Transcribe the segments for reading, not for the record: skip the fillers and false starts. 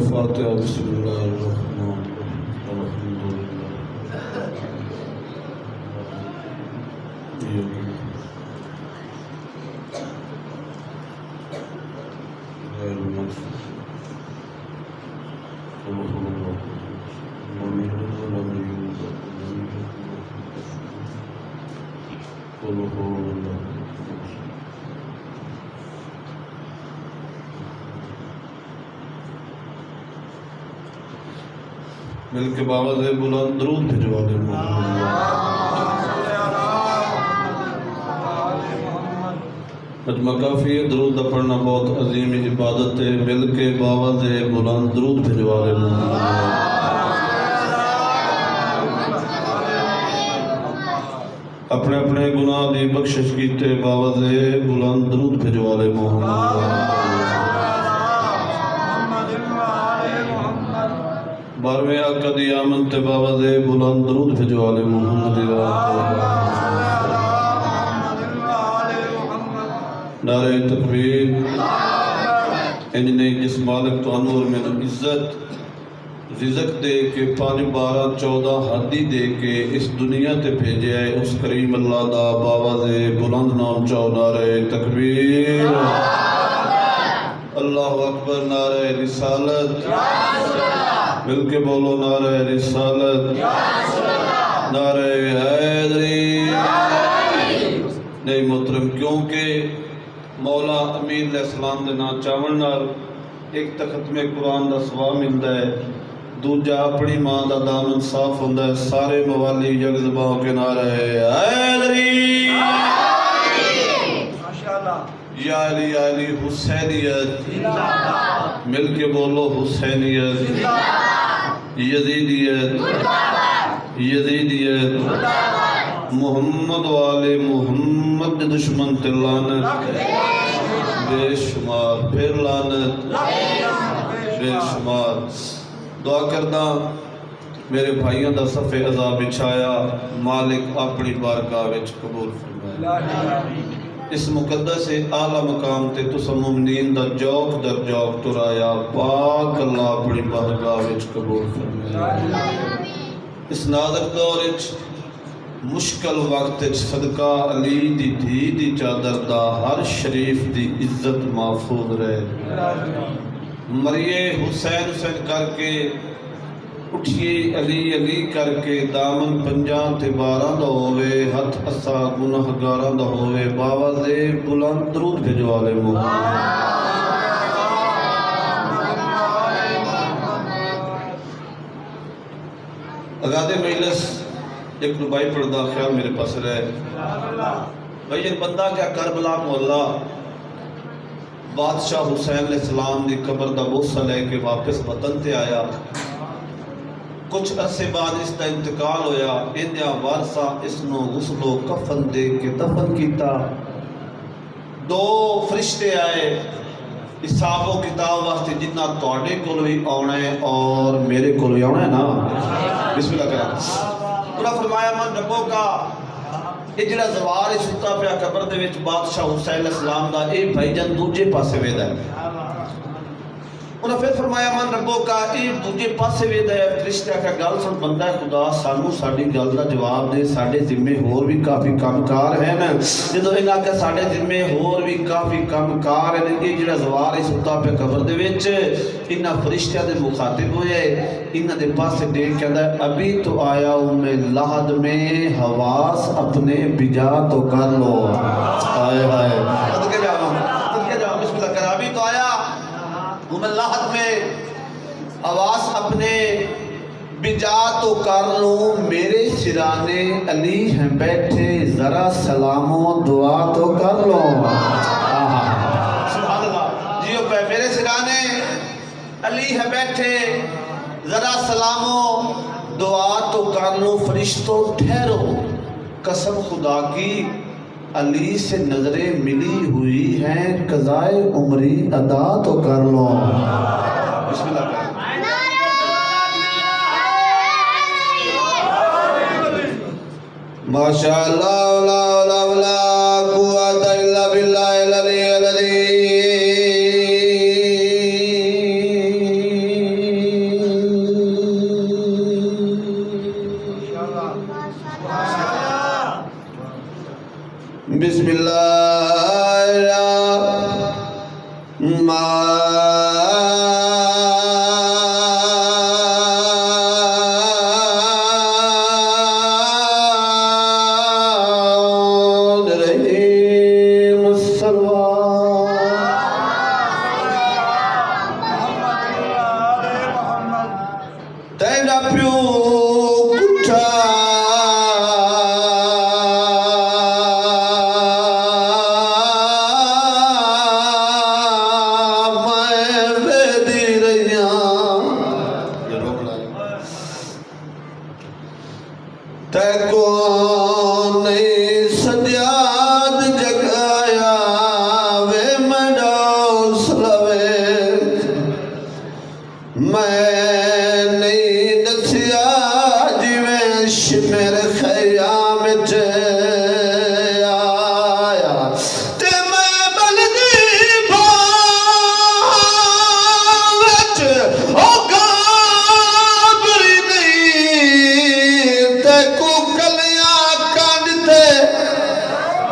الفاتحة بسم الله الرحمن الرحيم الحمد لله غير المغفور قل هو الله لم يلد ولم يولد ولم يكن له كفوا أحد قل هو الله مل کے بابا سے بلند درود بھجوا دے مجمع کافی ہے، درود پڑھنا بہت عظیم عبادت ہے، مل کے بابا سے بلند درود بھجوا دے اپنے اپنے گناہ دی بخشش کیتے بابا سے بلند درود بھجوا دے بارہویں آقا دی آمن تے بابا دے بلند درود بھجوا لے محمد نعرہ تکبیر انج نے جس مالک تو انور میں عزت رزق دے کے 5 12 14 حدی دے کے اس دنیا تے بھیجے ہے اس کریم اللہ دا بابا دے بلند نام چاہو نعرہ تکبیر اللہ اکبر نعرہ رسالت مل کے بولو نعرہ رسالت نعرہ حیدری نہیں محترم کیونکہ مولا امین علیہ السلام دے نا چاون نال ایک تختم قرآن دا ثواب ملتا ہے دوجا اپنی ماں دا دامن صاف ہوندا ہے سارے موالی یک زبان کے نعرہ حیدری یا علی حسینیت مل کے بولو حسینیت یزیدیت محمد والے محمد دشمن تے لعنت بے شمار پھر لعنت بے شمار دعا کرنا میرے بھائیوں دا صف عذاب بچھایا مالک اپنی بارگاہ وچ قبول فرمائے اس مقدس اعلیٰ مقام تے تسا مومنین دا جوک در جوک ترایا پاک اللہ اپنی بارگاہ وچ قبول فرمائے اس نازک دور وچ مشکل وقت وچ صدقہ علی دی دھی دی چادر دا ہر شریف دی عزت محفوظ رہے مریے حسین حسین کر کے اٹھئے علی علی کر کے دامن پنجاں تے 12 دا ہوئے ہتھ اسا گناہگاراں دا ہوئے بابا دے بلند درود بھجوا لے اگادے مجلس ایک ربائی پڑھدا خیال میرے پاس رہے بھائی یہ بندہ کیا کربلا محلہ بادشاہ حسین علیہ السلام دی قبر دا بوسہ لے کے واپس وطن تے آیا کچھ عرصے بعد اس کا انتقال ہویا اندیا وارثہ اس نو غسل و کفن دے کے دفن کیتا 2 فرشتے آئے حساب و کتاب واسطے جتنا تواڈے کول بھی آنا ہے اور میرے کول بھی آنا ہے نا بسم اللہ کرا انہاں فرمایا من ربوں کا یہ جڑا زوار ستا پیا قبر دے وچ بادشاہ حسین علیہ السلام دا اے بھائی جان دوجے پاسے ویدا ہے انہاں پھر فرمایا من ربوں کا اے دوجے پاسے ویدا ہے فرشتہ کا گل سن بندہ خدا سانو ساڈی گل دا جواب دے ساڈے ذمے ہور بھی کافی کام کار ہیں جدوں انہاں کہ ساڈے ذمے ہور بھی کافی کام کار ہیں اے جڑا زوار ستا پیا قبر دے وچ انہاں فرشتیاں دے مخاطب ہوئے انہاں دے پاسے دیکھ کہندا ہے ابھی تو آیا ہوں میں لحد میں حواس اپنے بجا تو کر لو ہائے ہائے صدقے جاؤ بسم اللہ کر ابھی تو آیا ہوں میں لحد میں حواس اپنے بجا تو کر لوں میرے سرانے علی ہیں بیٹھے ذرا سلام و دعا تو کر لو سبحان اللہ جیو پہ میرے سرانے علی ہیں بیٹھے ذرا سلام و دعا تو کر لو فرشتوں ٹھہرو قسم خدا کی علی سے نظریں ملی ہوئی ہیں قضائے عمری ادا تو کر لو بسم اللہ ماشاءاللہ لا قوت الا باللہ العلی العظیم میں نہیں دسیا جویں شمر خیام چ آیا تے میں بلدی بھاں وچ او گابری نہیں تے کو کلیاں کنڈ تے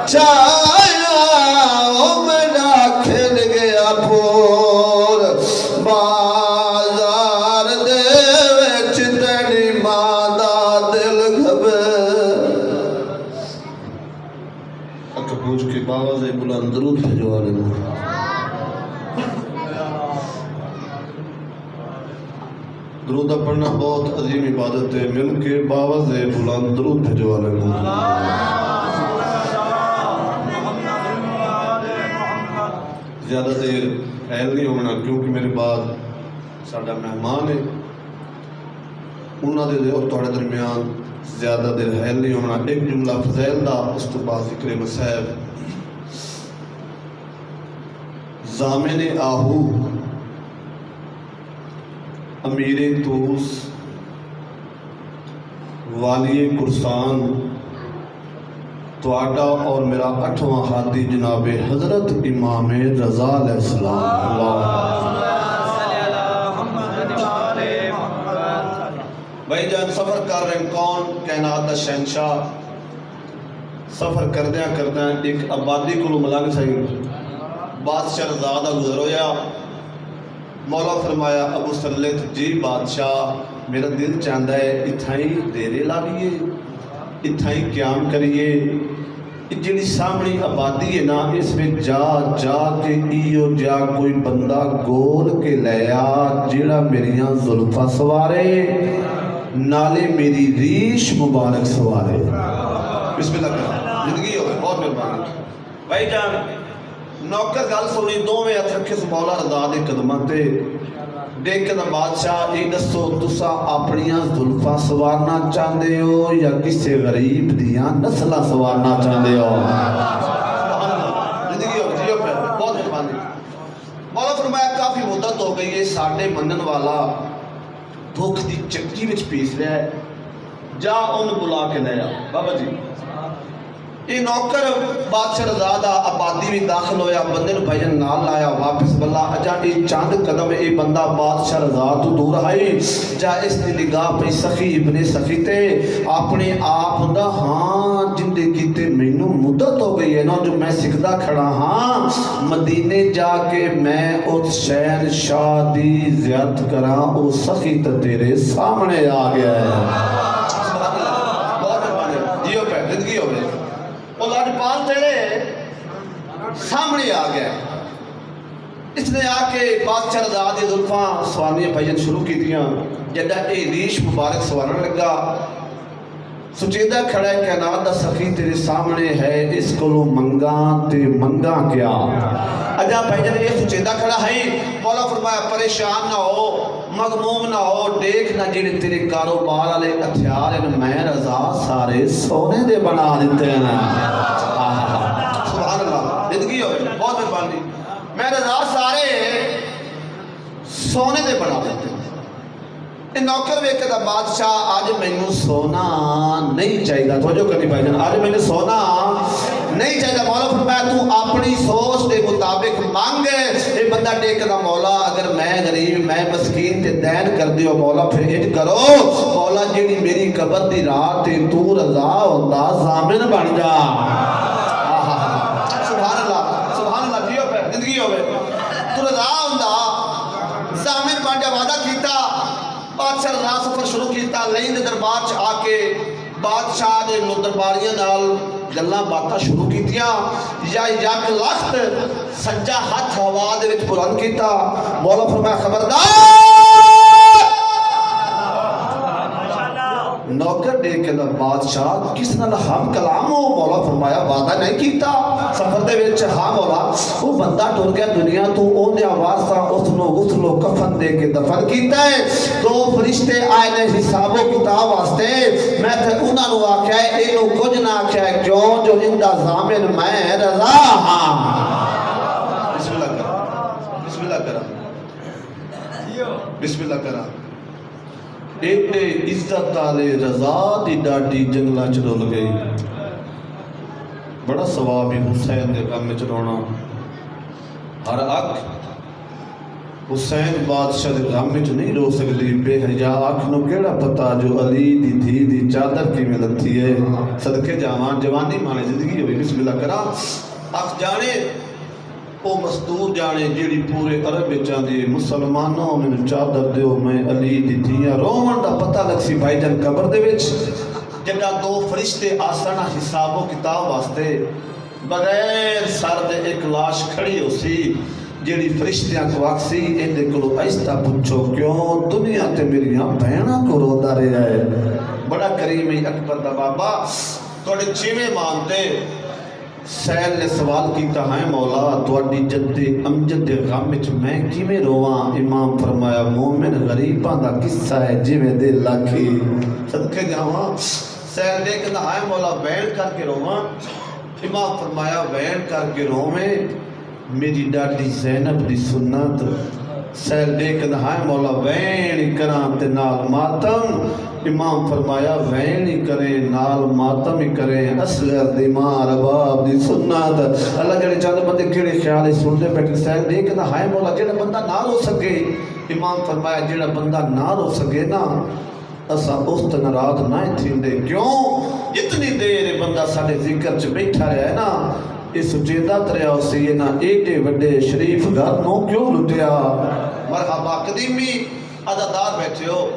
چایا او میرا کھل گیا پھول بازار دے وچ تیری ماں دا دل گھبے اک پوچھ کے باواز بلند درود بھیجوا لینا درود پڑھنا بہت عظیم عبادت ہے مل کے باواز بلند درود بھیجوا لینا زیادہ دیر حیل نہیں ہونا کیونکہ میرے بعد ساڈا مہمان ہے انہوں دے اور تھوڑے درمیان زیادہ دیر حیل نہیں ہونا ایک جملہ فضیل دا اس تو بعد ذکر مسائب زامن آہو امیر توس والی کرسان تواڈا اور میرا 8واں ہاتھی جناب حضرت امام رضا علیہ السلام بھائی جان سفر کر رہے ہیں کون کائنات دا شہنشاہ سفر کردیاں ایک آبادی کو ملنگ سہی بادشاہ رضا دا گزر ہویا مولا فرمایا ابو سلط جی بادشاہ میرا دل چاہتا ہے اتھائی دیرے لاویے اتھائی قیام کریے جڑی سامنے آبادی ہے نا اس میں جا کے ایو جا کوئی بندہ گول کے لیا جڑا میریاں زلفہ سوارے نالے میری ریش مبارک سوارے بسم اللہ کرنا زندگی ہوئے بہت مہربانی بھائی جان نوکر گل سنی دو میں ہاتھ رکھے سو مولا رضا دے قدماں تے دیکھ کے بادشاہ یہ دسو تسا اپنیاں زلفاں سوارنا چاہتے ہو یا کسی غریب دیاں نسلہ سوارنا چاہتے ہو زندگی ہو جیو پہ بہت مہربانی مولا فرمایا کافی مدت ہو گئی ہے ساڑھے منن والا دھوک دی چکی وچ پیس لیا ہے جا ان بلا کے لیا بابا جی یہ نوکر بادشاہ رضا دا آبادی بھی داخل ہویا بندے نو بھائیجن نال لایا واپس بلا اجا یہ چاند قدم یہ بندہ بادشاہ رضا تو دور آئی جا اس دی نگاہ پہ سخی ابن سخی تے اپنے آپ ہوندا ہاں جندے کیتے مینوں مدت ہو گئی ہے نا جو میں سکھدا کھڑا ہاں مدینے جا کے میں اس شہنشاہ دی زیارت کراں او سخی تے تیرے سامنے آ گیا ہے بہت مہربانی جیو پہ زندگی ہو گئی وہ لاجپال تیرے سامنے آ گیا اس نے آ کے بادشاہ رضا دی زلفاں سوانیاں بھائیجن شروع کی دیاں جدہ اے ریش مبارک سوارن لگا سچیدہ کھڑا ہے کائنات دا سخی تیرے سامنے ہے اس کو منگا تے منگا کیا اجا بھائیجن یہ سچیدہ کھڑا ہے مولا فرمایا پریشان نہ ہو مغموم نہ ہو دیکھ نہ جڑے تیرے کاروبار والے ہتھیار ہیں میں رضا سارے سونے دے بنا دیتے ہیں سبحان اللہ زندگی ہوئے بہت مہربانی میں رضا سارے سونے دے بنا دیتے ہیں نوکر ویکھے دا بادشاہ آج مینوں سونا نہیں چاہیے توجہ کرنی بھائی جان آج مینوں سونا نہیں چاہیے مولا فرمایا تو اپنی سوچ دے مطابق مانگ اے بندہ ٹیک دا مولا اگر میں غریب میں مسکین تے دین کر دیو مولا پھر انج کرو مولا جیڑی میری قبر دی رات تے تو رضا ہوندا ضامن بن جا سبحان اللہ جیو پہ زندگی ہوے تو رضا ہوندا ضامن بن جا وعدہ کیتا بادشاہ رضا سفر شروع کیتا لین دے دربار چ آ کے بادشاہ دے درباریاں نال گلاں باتاں شروع کیتیاں یا یک لخت سجا ہاتھ ہوا دے وچ بلند کیتا مولا فرمایا خبردار نوکر دیکھ کے بادشاہ کس نال ہم کلام ہو مولا فرمایا وعدہ نہیں کیتا سفر دے وچ ہاں مولا وہ بندہ ٹر گیا دنیا تو اونے وارثاں اس نو غسل و کفن دے کے دفن کیتا ہے دو فرشتے آئے نے حساب و کتاب واسطے میں تے انہاں نو آکھیا ہے اینو کچھ نہ آکھیا ہے کیوں جو اندا ضامن میں رضا ہاں بسم اللہ کرا بسم اللہ کرا ایڈے عزت والے رضا دی ڈاڈی جنگلاں چ رول گئی بڑا ثواب ہے حسین دے غم وچ رونا ہر اکھ حسین بادشاہ دے غم وچ نہیں رو سکدی بے حیا اکھ نو کیڑا پتا جو علی دی دھی دی چادر کیویں لتھی ہے صدقے جاواں جوانی مانے زندگی ہوئی بسم اللہ کرا اکھ جانے او مزدور جانے جیڑی پورے عرب وچ آندی مسلمانوں مینوں چادر دیو میں علی دی دھیاں روون دا پتہ لگ سی بھائی جان قبر دے وچ جڑا دو فرشتے آسنا حساب و کتاب واسطے بغیر سر دے ایک لاش کھڑی ہو سی جیڑی فرشتیاں کو آکسی اندے کلو ایستا پوچھو کیوں دنیا تے میریاں بہناں کو رودا رہا ہے بڑا کریم ہے اکبر دا بابا توڑے چیویں مانتے سیل نے سوال کیتا ہے مولا توڑی جد امجد غم وچ میں کیویں رواں امام فرمایا مومن غریباں دا قصہ ہے جویں دل لاکھی صدقے جاواں سیل دیکھنا ہے مولا وین کر کے رواں امام فرمایا وین کر کے رویں میری ڈاڈی زینب دی سنت سیل دیکھنا ہے مولا وین کران تے نال ماتم امام فرمایا وین ہی کریں نال ماتم ہی کریں اصغر دی ماں رباب دی سنت اللہ جڑے چاہتے بندے کیڑے خیال سنتے بیٹھے سیل دیکھنا ہے مولا جڑا بندہ نہ رو سکے امام فرمایا جڑا بندہ نہ رو سکے نا اسا اس تن رات نہ تھیندے کیوں اتنی دیر بندہ ساڈے ذکر چ بیٹھا رہا ہے نا اس سچیدہ تریا اسی نا ایڈے وڈے شریف گھر نو کیوں لٹیا مرحبا قدیمی عزادار بیٹھے ہو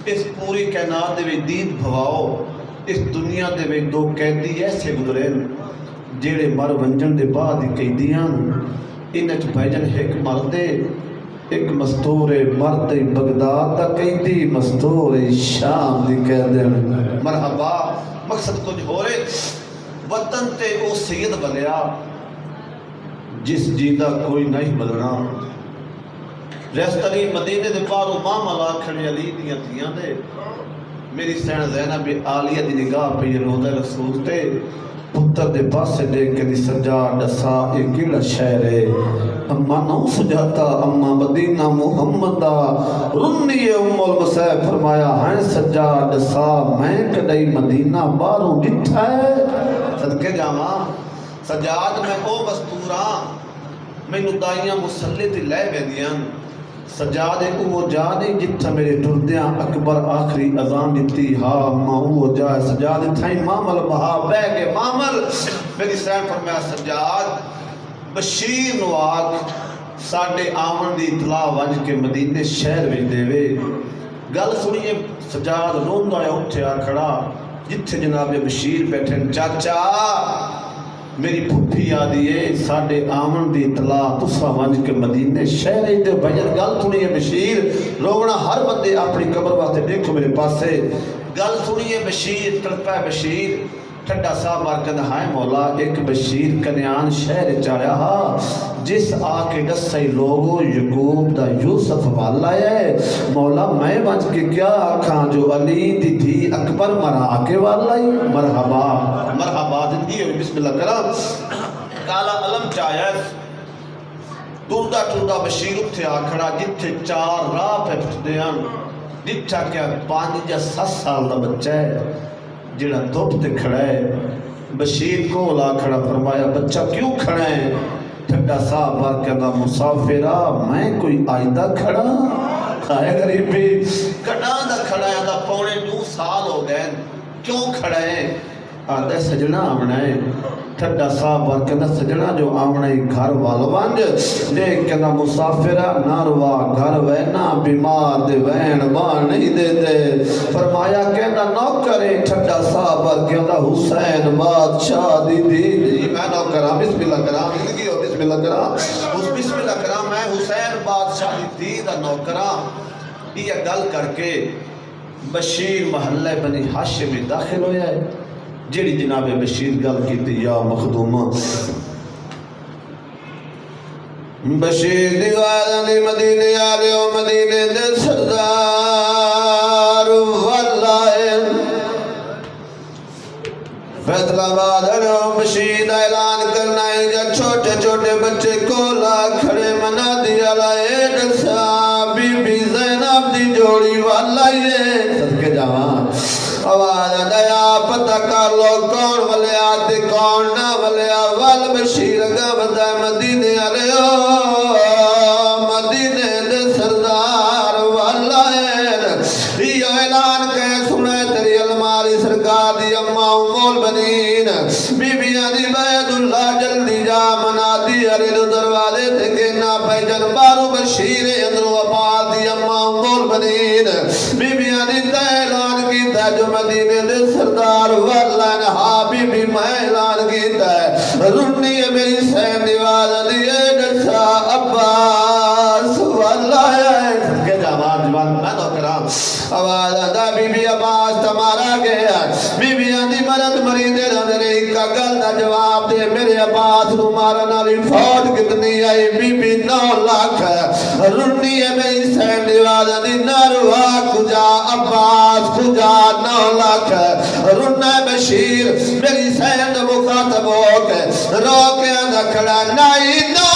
اس پوری کائنات دے وچ دید بھواؤ اس دنیا دے وچ دو قیدی ایسے گزرے جیڑے مر ونجن دے بعد قیدیاں انہاں چ بھائی جان ایک مردے ایک مستور مرد بغداد دا قیدی مستور شام دی قیدی مرحبا مقصد کچھ ہو رہے وطن تے او سید بنیا جس جیدہ کوئی نہیں بلنا ریستری مدینے دے پارو ماما لا کھڑے علی دیاں تھیاں دے میری سین زینب عالیہ دی نگاہ پہ یہ روضہ رسول تے پتر دے پاسے دیکھ کے دی سجاد ڈسا ایک کیڑا شہر ہے اما نو سجاتا اما مدینہ محمد رنی ام المسیح فرمایا ہیں سجاد ڈسا میں کدئی مدینہ باروں ڈٹھا ہے صدقے جاواں سجاد میں او مستوراں میں ندائیاں مسلط لے ویندیاں سجاد او جا نہیں جتھا میرے ٹردیاں اکبر آخری اذان دیتی ہاں اما او جا سجاد تھائیں مامل بہا بے گے مامل میری سین فرمایا سجاد بشیر نواگ ساڑھے آمن دی اطلاع ونج کے مدینے شہر وچ دے وے گل سنیے سجاد روندہ آیا اٹھیا کھڑا جتھے جناب بشیر بیٹھے چاچا میری پھپھی آدھی ہے ساڑھے آمن دی اطلاع تسا ونج کے مدینے شہر وچ دے بھجن گل سنیے بشیر رونا ہر بندے اپنی قبر واسطے دیکھو میرے پاسے گل سنیے بشیر تڑپا ہے بشیر ٹھڈا صاحب مارکند ہائے مولا ایک بشیر کنیان شہر چاہیا ہا جس آکے ڈسائی لوگو یقوب دا یوسف والا ہے مولا میں بچ کے کیا آکھاں جو علی دی تھی اکبر مرا آکے والا ہے مرحبا مرحبا زندگی ہوئی بسم اللہ کرام کالا علم چاہیا ٹوٹا ٹوٹا بشیر اتھے آکھڑا جتھے چار راہ پہ پھٹدیاں جتھا کیا 5 یا 7 سال دا بچہ ہے جڑا دھوپ تے کھڑا ہے بشیر کو لا کھڑا فرمایا بچہ کیوں کھڑا ہے ٹھڈا صاحب بار کہنا مسافرہ میں کوئی آئیدہ کھڑا آئے غریبی کڑا دا کھڑا ہے دا 2.5 سال ہو گئے کیوں کھڑا ہے آدھے سجنہ آمنا ہے ٹھڈا صاحب بار کہنا سجنہ جو آمنا ہے گھر والوانج لیک کہنا مسافرہ ناروا گھر وینا بیمار دے وین بان نہیں دے دے فرمایا کہنا نوکرے ٹھڈا صاحب بار کہنا حسین بادشاہ دی دی میں نوکرہ بسم اللہ کرام زندگی ہو بسم اللہ کرام بسم اللہ کرام میں حسین بادشاہ دی دی دا نوکرہ یہ گل کر کے بشیر محلہ بنی ہاشم میں داخل ہویا ہے جیڑی جناب بشیر گل کی تھی یا مخدومہ بشیر دیوارانی مدینے آلے و مدینے دے سردار واللہ فیصل آباد علیہ بشیر اعلان کرنا ہے جا چھوٹے چھوٹے بچے کو لا کھڑے منا دیا لائے ڈسا بی بی زینب والا یہ صدقے جاواں آواز دیا پتہ کر لو کون ولیا تے کون نہ ولیا ول بشیر گا بدا مدینے آلیو مدینے دے سردار والا یہ اعلان کہ سنے تیری الماری سرکار دی اماں مول بنین بی بی آنی بید اللہ جلدی جا منا دی عرل دروازے تے کہنا پیجن بارو بشیر اندرو اپا دی اماں مول بنین بی بی آنی تے اعلان کی تے جو مدینے دے سردار والا نہا بی بی میں اعلان کی تے رنی میری سین دیواز لیے جسا عباس والا ہے کہ جوان جوان میں تو کرام آواز آدھا بی بی عباس تمہارا گیا بی بی آنی مرد مریدے رہنے کا گل دا جواب دے میرے عباس نو مارا نالی فوج کتنی آئی بی بی 9 لاکھ رنی ہے میری سین دیواز آنی نروا کجا عباس کجا 9 لاکھ رنہ بشیر میری سین مخاطب ہو کے روکے اندھا کھڑا نائی 9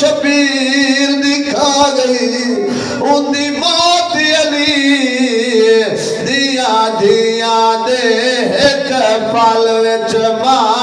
شبیر دکھا گئی ان دی موت علی دیا دیا دے ایک پل وچ ماں